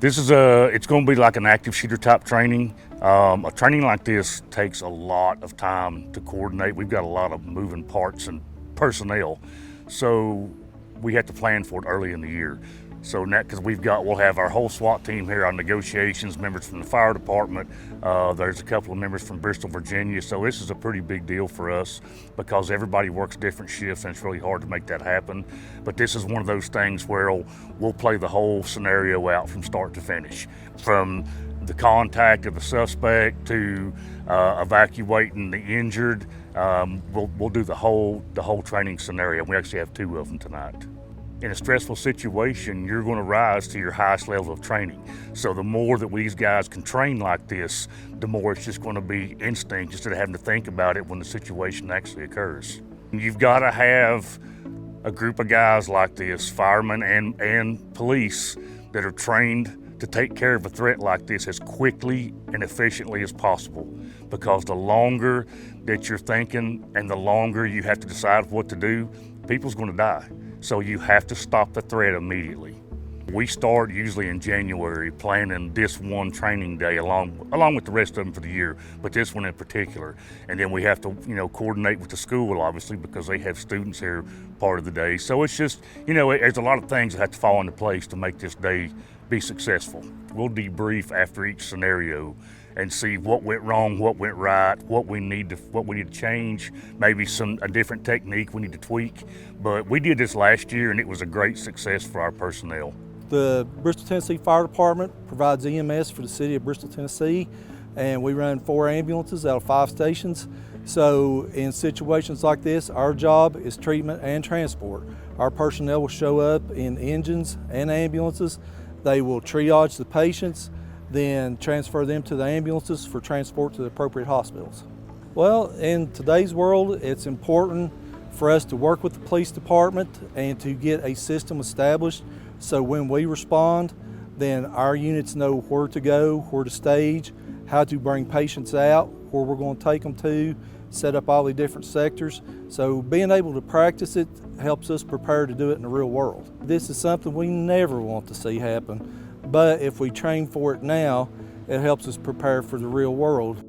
It's going to be like an active shooter type training. A training like this takes a lot of time to coordinate. We've got a lot of moving parts and personnel, so we have to plan for it early in the year. So now, because we'll have our whole SWAT team here on negotiations, members from the fire department. There's a couple of members from Bristol, Virginia. So this is a pretty big deal for us because everybody works different shifts and it's really hard to make that happen. But this is one of those things where we'll play the whole scenario out from start to finish, from the contact of the suspect to evacuating the injured. We'll do the whole training scenario. We actually have 2 of them tonight. In a stressful situation, you're going to rise to your highest level of training. So the more that these guys can train like this, the more it's just going to be instinct instead of having to think about it when the situation actually occurs. You've got to have a group of guys like this, firemen and police, that are trained to take care of a threat like this as quickly and efficiently as possible. Because the longer that you're thinking and the longer you have to decide what to do, people's going to die. So you have to stop the threat immediately. We start usually in January planning this one training day along with the rest of them for the year, but this one in particular. And then we have to, coordinate with the school, obviously, because they have students here part of the day. So it's just, there's a lot of things that have to fall into place to make this day be successful. We'll debrief after each scenario and see what went wrong, what went right, what we need to change, maybe a different technique we need to tweak. But we did this last year and it was a great success for our personnel. The Bristol, Tennessee Fire Department provides EMS for the city of Bristol, Tennessee, and we run 4 ambulances out of 5 stations. So in situations like this, our job is treatment and transport. Our personnel will show up in engines and ambulances. They will triage the patients, then transfer them to the ambulances for transport to the appropriate hospitals. Well, in today's world, it's important for us to work with the police department and to get a system established so when we respond, then our units know where to go, where to stage, how to bring patients out, where we're going to take them to, set up all the different sectors. So being able to practice it helps us prepare to do it in the real world. This is something we never want to see happen. But if we train for it now, it helps us prepare for the real world.